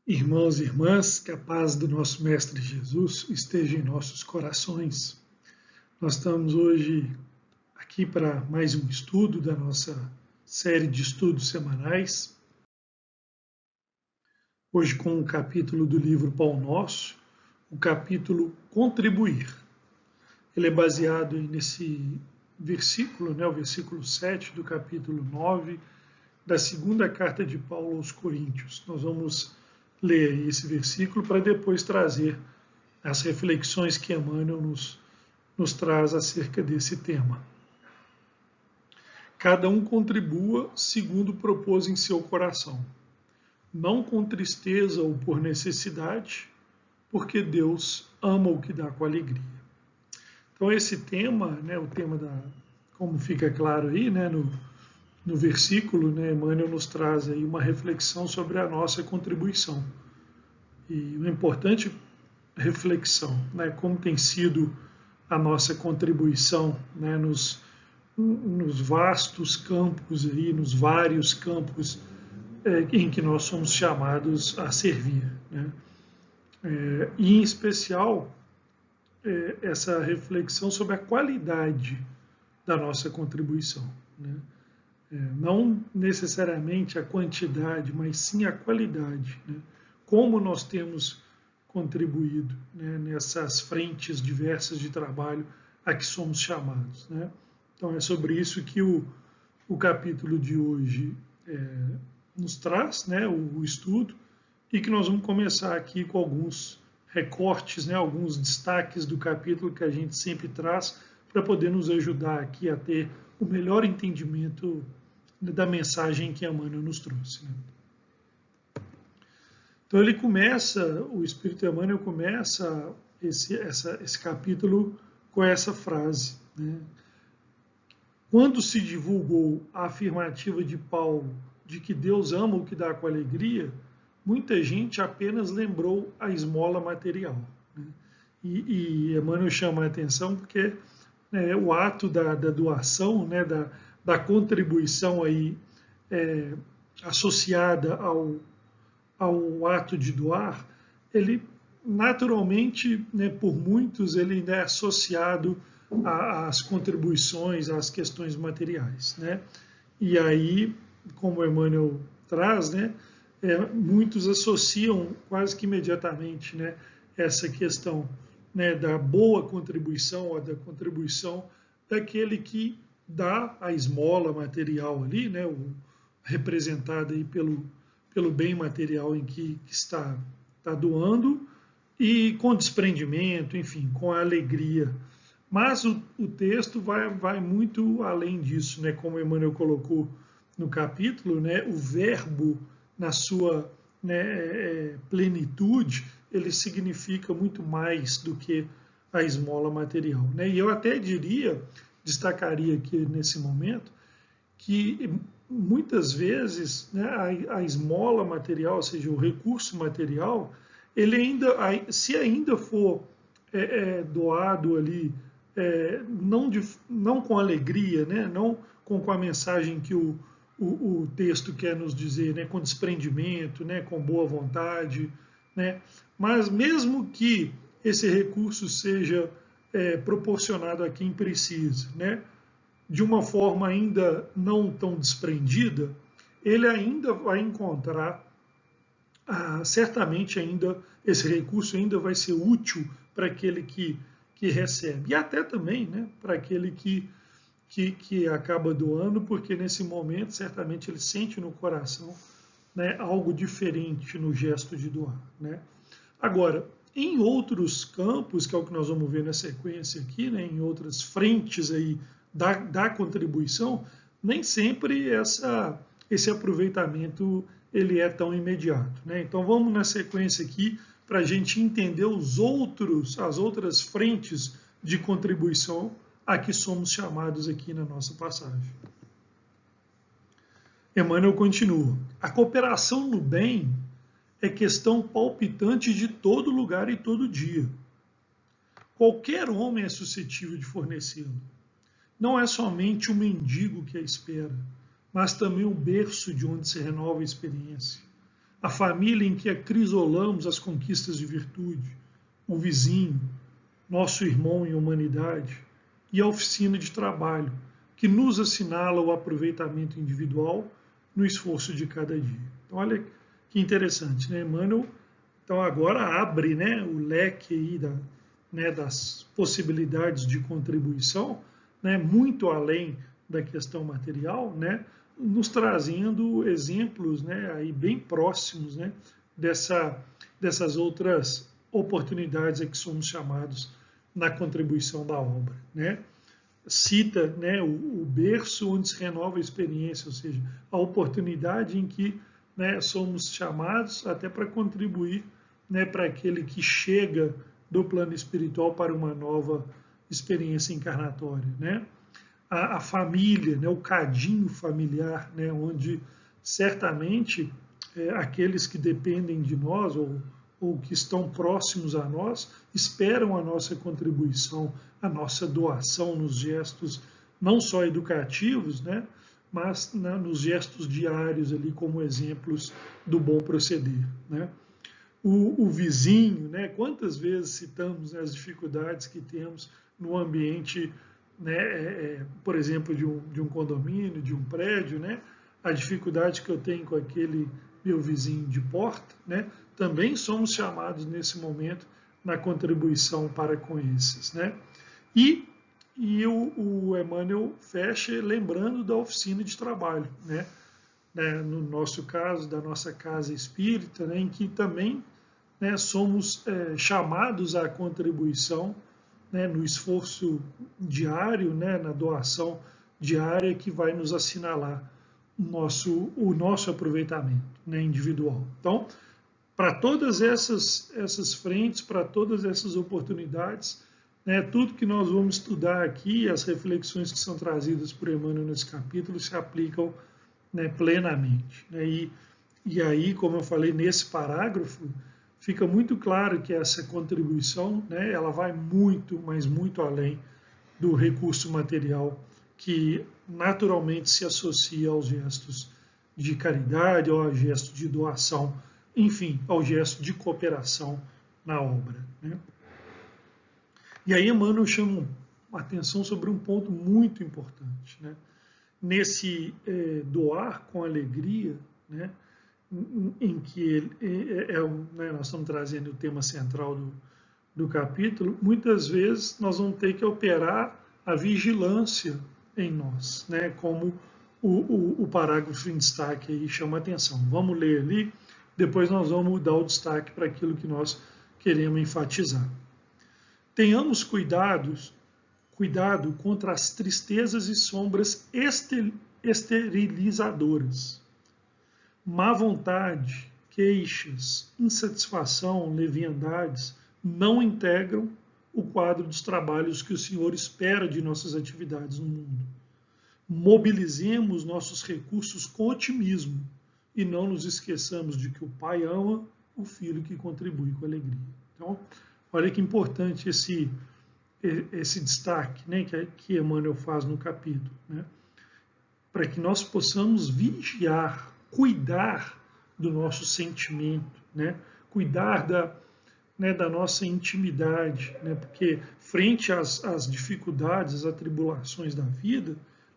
Irmãos e irmãs, que a paz do nosso Mestre Jesus esteja em nossos corações. Nós estamos hoje aqui para mais um estudo da nossa série de estudos semanais. Hoje com um capítulo do livro Pão Nosso, o capítulo Contribuir. Ele é baseado nesse versículo, o versículo 7 do capítulo 9 da segunda carta de Paulo aos Coríntios. Nós vamos ler aí esse versículo para depois trazer as reflexões que Emmanuel nos traz acerca desse tema. Cada um contribua segundo propôs em seu coração, não com tristeza ou por necessidade, porque Deus ama o que dá com alegria. Então esse tema, o tema como fica claro aí, no versículo, Emmanuel nos traz aí uma reflexão sobre a nossa contribuição. E uma importante reflexão, como tem sido a nossa contribuição nos vastos campos aí, nos vários campos em que nós somos chamados a servir, e em especial essa reflexão sobre a qualidade da nossa contribuição, não necessariamente a quantidade, mas sim a qualidade, como nós temos contribuído nessas frentes diversas de trabalho a que somos chamados. Então é sobre isso que o capítulo de hoje nos traz, o estudo, e que nós vamos começar aqui com alguns recortes, alguns destaques do capítulo que a gente sempre traz para poder nos ajudar aqui a ter o melhor entendimento da mensagem que Emmanuel nos trouxe. Então ele começa, o Espírito Emmanuel começa esse capítulo com essa frase. Quando se divulgou a afirmativa de Paulo de que Deus ama o que dá com alegria, muita gente apenas lembrou a esmola material. E Emmanuel chama a atenção porque o ato da doação, da contribuição aí, associada ao ato de doar, ele naturalmente, por muitos, ele é associado às contribuições, às questões materiais. E aí, como Emmanuel traz, muitos associam quase que imediatamente essa questão da boa contribuição ou da contribuição daquele que dá a esmola material ali, representada aí pelo bem material em que está doando, e com desprendimento, enfim, com a alegria. Mas o texto vai muito além disso, como Emmanuel colocou no capítulo, o verbo na sua plenitude, ele significa muito mais do que a esmola material. E eu até destacaria aqui nesse momento, que muitas vezes a esmola material, ou seja, o recurso material, ele se ainda for doado ali, não com alegria, não com a mensagem que o texto quer nos dizer, com desprendimento, com boa vontade, mas mesmo que esse recurso seja proporcionado a quem precisa, de uma forma ainda não tão desprendida, ele ainda vai encontrar, certamente ainda, esse recurso ainda vai ser útil para aquele que recebe, e até também para aquele que acaba doando, porque nesse momento certamente ele sente no coração algo diferente no gesto de doar. Agora, em outros campos, que é o que nós vamos ver na sequência aqui, em outras frentes aí da contribuição, nem sempre esse aproveitamento ele é tão imediato. Então vamos na sequência aqui para a gente entender as outras frentes de contribuição a que somos chamados aqui na nossa passagem. Emmanuel continua: a cooperação no bem é questão palpitante de todo lugar e todo dia. Qualquer homem é suscetível de fornecê-lo. Não é somente o mendigo que a espera, mas também o berço de onde se renova a experiência. a família em que acrisolamos as conquistas de virtude, o vizinho, nosso irmão em humanidade, e a oficina de trabalho, que nos assinala o aproveitamento individual no esforço de cada dia. Então, olha que interessante, né? Emmanuel, então, agora abre, né, o leque aí das possibilidades de contribuição, né, muito além da questão material, né, nos trazendo exemplos, né, aí bem próximos, né, dessas outras oportunidades a que somos chamados na contribuição da obra, né? Cita, né, o berço onde se renova a experiência, ou seja, a oportunidade em que, né, somos chamados até para contribuir, né, para aquele que chega do plano espiritual para uma nova experiência encarnatória, né? A família, né, o cadinho familiar, né, onde certamente aqueles que dependem de nós ou que estão próximos a nós esperam a nossa contribuição, a nossa doação nos gestos não só educativos, né, mas nos gestos diários ali como exemplos do bom proceder, né? O vizinho, né? Quantas vezes citamos as dificuldades que temos no ambiente, né? Por exemplo, de um condomínio, de um prédio, né? A dificuldade que eu tenho com aquele meu vizinho de porta, né? Também somos chamados nesse momento na contribuição para com esses, né? E o Emmanuel fecha lembrando da oficina de trabalho, né? No nosso caso, da nossa casa espírita, né? Em que também, né, somos chamados à contribuição, né, no esforço diário, né, na doação diária que vai nos assinalar o nosso aproveitamento, né, individual. Então, para todas essas frentes, para todas essas oportunidades, né, tudo que nós vamos estudar aqui, as reflexões que são trazidas por Emmanuel nesse capítulo se aplicam, né, plenamente. Né, e aí, como eu falei nesse parágrafo, fica muito claro que essa contribuição, né, ela vai muito, mas muito além do recurso material que naturalmente se associa aos gestos de caridade, ao gesto de doação, enfim, ao gesto de cooperação na obra, né? E aí Emmanuel chama a atenção sobre um ponto muito importante, né? Nesse doar com alegria, né? Em que né, nós estamos trazendo o tema central do capítulo, muitas vezes nós vamos ter que operar a vigilância em nós, né, como o parágrafo em destaque aí chama a atenção. Vamos ler ali, depois nós vamos dar o destaque para aquilo que nós queremos enfatizar. Tenhamos cuidado contra as tristezas e sombras esterilizadoras. Má vontade, queixas, insatisfação, leviandades não integram o quadro dos trabalhos que o Senhor espera de nossas atividades no mundo. Mobilizemos nossos recursos com otimismo e não nos esqueçamos de que o Pai ama o Filho que contribui com alegria. Então, olha que importante esse destaque, né, que Emmanuel faz no capítulo, né, para que nós possamos vigiar, cuidar do nosso sentimento, né, cuidar da nossa intimidade, né, porque frente às dificuldades, às atribulações da vida,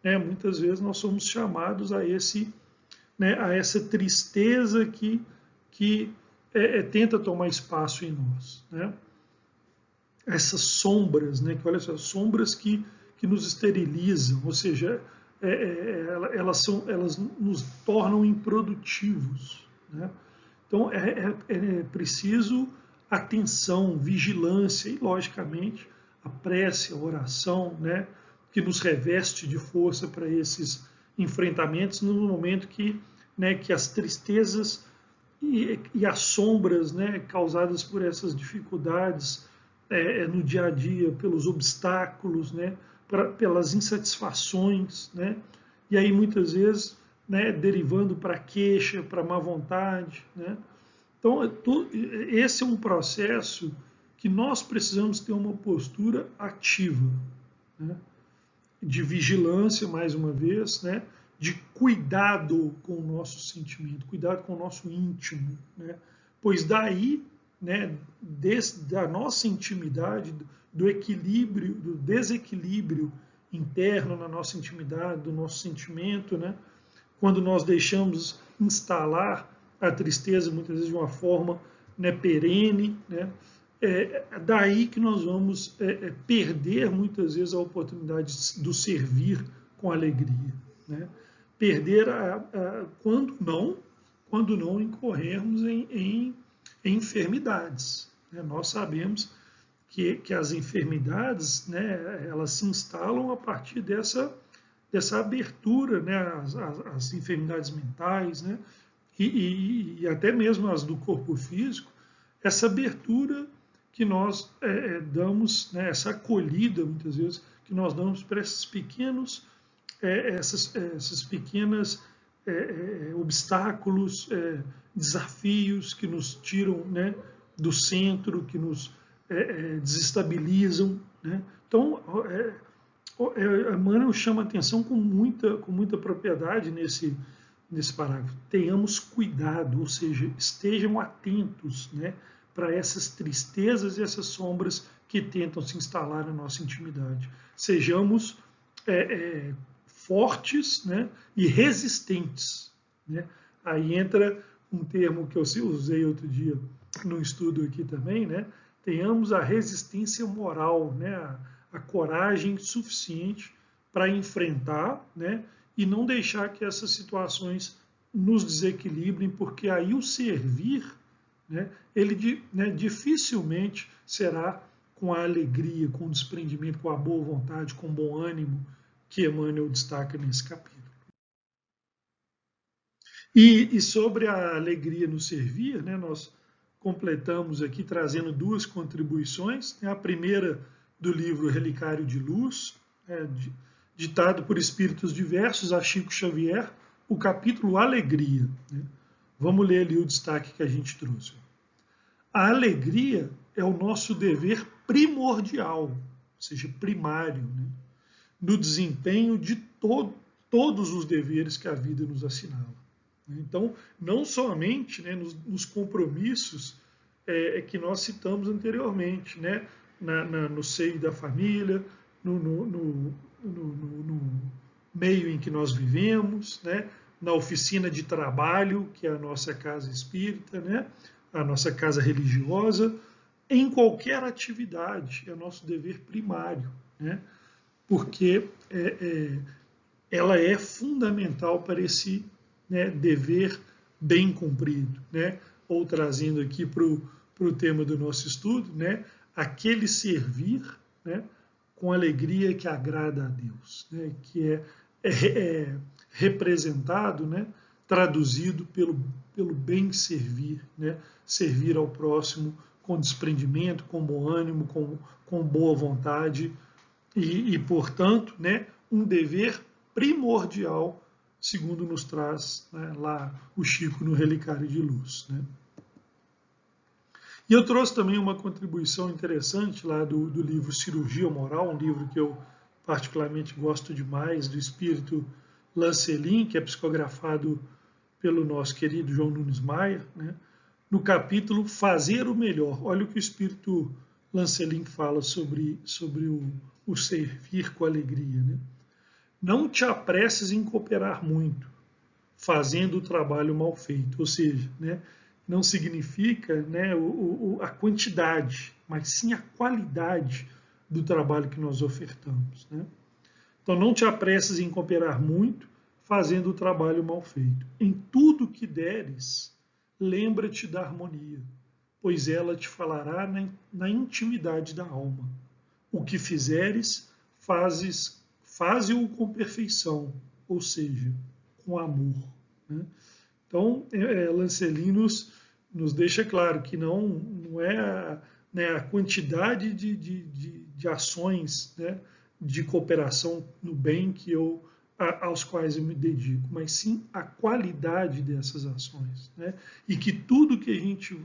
né, muitas vezes nós somos chamados a essa tristeza que tenta tomar espaço em nós, né? Essas sombras, né, que olha só, sombras que nos esterilizam, ou seja, elas nos tornam improdutivos, né? Então é preciso atenção, vigilância e, logicamente, a prece, a oração, né, que nos reveste de força para esses enfrentamentos no momento que as tristezas e as sombras, né, causadas por essas dificuldades no dia a dia, pelos obstáculos, né, pelas insatisfações, né, e aí muitas vezes, né, derivando para queixa, para má vontade, né. Então, esse é um processo que nós precisamos ter uma postura ativa, né, de vigilância, mais uma vez, né, de cuidado com o nosso sentimento, cuidado com o nosso íntimo, né? Pois daí, né, da nossa intimidade, do equilíbrio, do desequilíbrio interno na nossa intimidade, do nosso sentimento, né? Quando nós deixamos instalar a tristeza, muitas vezes de uma forma, né, perene, né? Daí que nós vamos perder muitas vezes a oportunidade do servir com alegria, né? Perder quando não incorrermos em enfermidades, né? Nós sabemos que as enfermidades, né, elas se instalam a partir dessa abertura, né, as enfermidades mentais, né, e até mesmo as do corpo físico, essa abertura que nós damos, né, essa acolhida, muitas vezes, que nós damos para esses pequenos, essas pequenas obstáculos, desafios que nos tiram, né, do centro, que nos desestabilizam, né? Então, Emmanuel chama atenção com muita propriedade nesse parágrafo. Tenhamos cuidado, ou seja, estejam atentos, né, para essas tristezas e essas sombras que tentam se instalar na nossa intimidade. Sejamos fortes, né, e resistentes, né? Aí entra um termo que eu usei outro dia no estudo aqui também, né? Tenhamos a resistência moral, né? A coragem suficiente para enfrentar, né? E não deixar que essas situações nos desequilibrem, porque aí o servir, né, ele dificilmente será com a alegria, com o desprendimento, com a boa vontade, com o bom ânimo que Emmanuel destaca nesse capítulo. E sobre a alegria no servir, né, nós completamos aqui trazendo duas contribuições. A primeira do livro Relicário de Luz, ditado por espíritos diversos a Chico Xavier, o capítulo Alegria, né? Vamos ler ali o destaque que a gente trouxe. A alegria é o nosso dever primordial, ou seja, primário, né, no desempenho de todos os deveres que a vida nos assinala. Então, não somente, né, nos compromissos que nós citamos anteriormente, né, no seio da família, no meio em que nós vivemos, né, na oficina de trabalho, que é a nossa casa espírita, né, a nossa casa religiosa, em qualquer atividade, é nosso dever primário, né, porque ela é fundamental para esse, né, dever bem cumprido, né? Ou trazendo aqui para o tema do nosso estudo, né, aquele servir, né, com alegria que agrada a Deus, né, que é representado, né, traduzido pelo bem servir, né, servir ao próximo com desprendimento, com bom ânimo, com boa vontade e portanto, né, um dever primordial, segundo nos traz, né, lá o Chico no Relicário de Luz, né. E eu trouxe também uma contribuição interessante lá do livro Cirurgia Moral, um livro que eu particularmente gosto demais, do espírito Lancelin, que é psicografado pelo nosso querido João Nunes Maia, né, no capítulo Fazer o Melhor. Olha o que o espírito Lancelin fala sobre o servir com alegria, né? Não te apresses em cooperar muito, fazendo o trabalho mal feito. Ou seja, né, não significa, né, a quantidade, mas sim a qualidade do trabalho que nós ofertamos, né? Então, não te apresses em cooperar muito, fazendo o trabalho mal feito. Em tudo que deres, lembra-te da harmonia, pois ela te falará na intimidade da alma. O que fizeres, faze-o com perfeição, ou seja, com amor, né? Então, Lancelin nos deixa claro que não é a quantidade de ações, né, de cooperação no bem aos quais eu me dedico, mas sim a qualidade dessas ações, né? E que tudo que a gente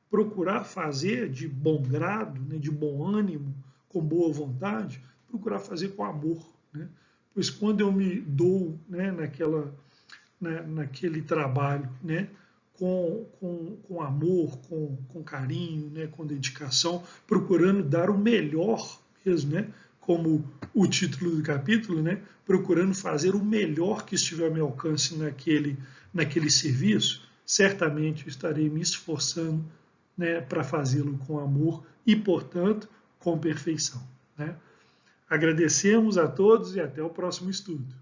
procurar fazer de bom grado, né, de bom ânimo, com boa vontade, procurar fazer com amor, né? pois quando eu me dou, né, naquele trabalho, né, com amor, com carinho, né, com dedicação, procurando dar o melhor mesmo, né, como o título do capítulo, né, procurando fazer o melhor que estiver ao meu alcance naquele serviço, certamente eu estarei me esforçando, né, para fazê-lo com amor e, portanto, com perfeição. Né? Agradecemos a todos e até o próximo estudo.